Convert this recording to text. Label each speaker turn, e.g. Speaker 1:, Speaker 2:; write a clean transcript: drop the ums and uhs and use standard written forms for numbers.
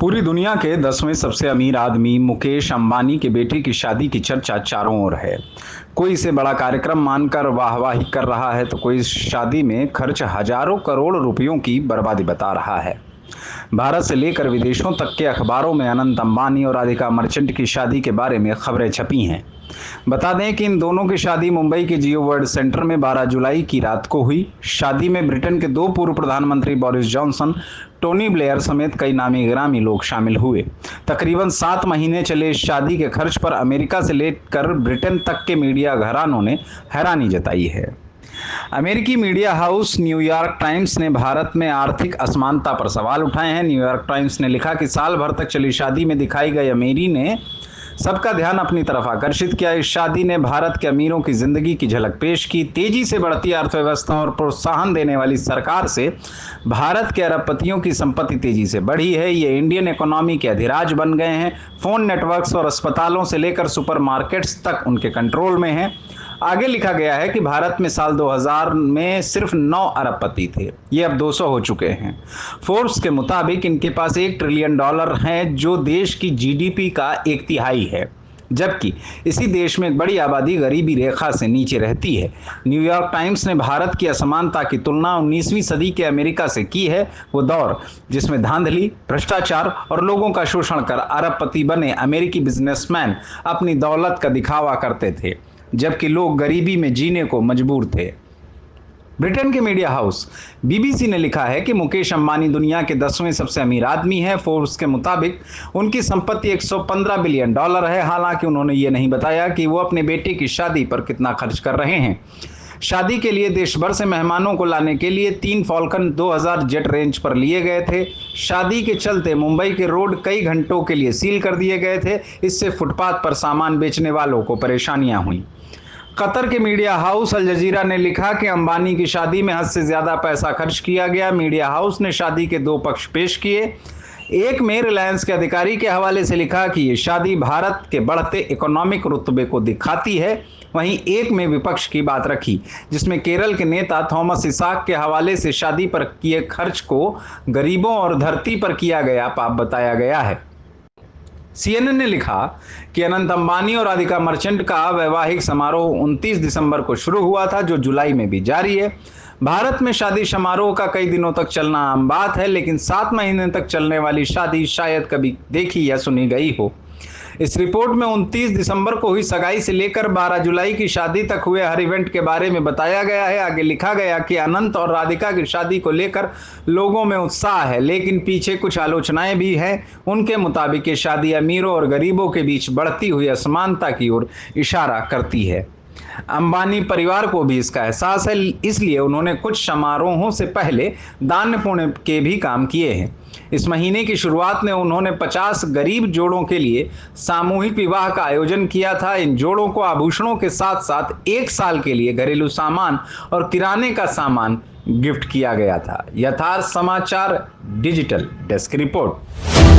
Speaker 1: पूरी दुनिया के 10वें सबसे अमीर आदमी मुकेश अंबानी के बेटे की शादी की चर्चा चारों ओर है। कोई इसे बड़ा कार्यक्रम मानकर वाहवाही कर रहा है तो कोई इस शादी में खर्च हजारों करोड़ रुपयों की बर्बादी बता रहा है। भारत से लेकर विदेशों तक के अखबारों में अनंत अंबानी और राधिका मर्चेंट की शादी के बारे में खबरें छपी हैं। बता दें कि इन दोनों की शादी मुंबई के जियो वर्ल्ड सेंटर में 12 जुलाई की रात को हुई। शादी में ब्रिटेन के दो पूर्व प्रधानमंत्री बोरिस जॉनसन, टोनी ब्लेयर समेत कई नामी गिरामी लोग शामिल हुए। तकरीबन 7 महीने चले इस शादी के खर्च पर अमेरिका से लेकर ब्रिटेन तक के मीडिया घरानों ने हैरानी जताई है। अमेरिकी मीडिया हाउस न्यूयॉर्क टाइम्स ने भारत में आर्थिक असमानता पर सवाल उठाए हैं। न्यूयॉर्क टाइम्स ने लिखा कि साल भर तक चली शादी में दिखाई गई अमीरी ने सबका ध्यान अपनी तरफ आकर्षित किया। इस शादी ने भारत के अमीरों की जिंदगी की झलक पेश की। तेजी से बढ़ती अर्थव्यवस्था और प्रोत्साहन देने वाली सरकार से भारत के अरबपतियों की संपत्ति तेजी से बढ़ी है। ये इंडियन इकोनॉमी के अधिराज बन गए हैं। फोन नेटवर्क्स और अस्पतालों से लेकर सुपरमार्केट्स तक उनके कंट्रोल में हैं। आगे लिखा गया है कि भारत में साल 2000 में सिर्फ 9 अरबपति थे, ये अब 200 हो चुके हैं। फोर्ब्स के मुताबिक इनके पास $1 ट्रिलियन है, जो देश की जीडीपी का 1/3 है, जबकि इसी देश में एक बड़ी आबादी गरीबी रेखा से नीचे रहती है। न्यूयॉर्क टाइम्स ने भारत की असमानता की तुलना 19वीं सदी के अमेरिका से की है, वो दौर जिसमें धांधली, भ्रष्टाचार और लोगों का शोषण कर अरबपति बने अमेरिकी बिजनेसमैन अपनी दौलत का दिखावा करते थे, जबकि लोग गरीबी में जीने को मजबूर थे। ब्रिटेन के मीडिया हाउस बीबीसी ने लिखा है कि मुकेश अंबानी दुनिया के 10वें सबसे अमीर आदमी हैं। फोर्ब्स के मुताबिक उनकी संपत्ति $115 बिलियन है। हालांकि उन्होंने ये नहीं बताया कि वो अपने बेटे की शादी पर कितना खर्च कर रहे हैं। शादी के लिए देश भर से मेहमानों को लाने के लिए 3 फॉल्कन 2000 जेट रेंज पर लिए गए थे। शादी के चलते मुंबई के रोड कई घंटों के लिए सील कर दिए गए थे। इससे फुटपाथ पर सामान बेचने वालों को परेशानियां हुई। कतर के मीडिया हाउस अल जजीरा ने लिखा कि अंबानी की शादी में हद से ज्यादा पैसा खर्च किया गया। मीडिया हाउस ने शादी के 2 पक्ष पेश किए। एक में रिलायंस के अधिकारी के हवाले से लिखा कि ये शादी भारत के बढ़ते इकोनॉमिक रुतबे को दिखाती है। वहीं एक में विपक्ष की बात रखी, जिसमें केरल के नेता थॉमस इसाक के हवाले से शादी पर किए खर्च को गरीबों और धरती पर किया गया पाप बताया गया है। CNN ने लिखा कि अनंत अंबानी और राधिका मर्चेंट का वैवाहिक समारोह 29 दिसंबर को शुरू हुआ था, जो जुलाई में भी जारी है। भारत में शादी समारोह का कई दिनों तक चलना आम बात है, लेकिन 7 महीने तक चलने वाली शादी शायद कभी देखी या सुनी गई हो। इस रिपोर्ट में 29 दिसंबर को हुई सगाई से लेकर 12 जुलाई की शादी तक हुए हर इवेंट के बारे में बताया गया है। आगे लिखा गया कि अनंत और राधिका की शादी को लेकर लोगों में उत्साह है, लेकिन पीछे कुछ आलोचनाएं भी हैं। उनके मुताबिक ये शादी अमीरों और गरीबों के बीच बढ़ती हुई असमानता की ओर इशारा करती है। अंबानी परिवार को भी इसका एहसास है, इसलिए उन्होंने कुछ समारोहों से पहले दान पुण्य के भी काम किए हैं। इस महीने की शुरुआत में उन्होंने 50 गरीब जोड़ों के लिए सामूहिक विवाह का आयोजन किया था। इन जोड़ों को आभूषणों के साथ साथ 1 साल के लिए घरेलू सामान और किराने का सामान गिफ्ट किया गया था। यथार्थ समाचार डिजिटल डेस्क रिपोर्ट।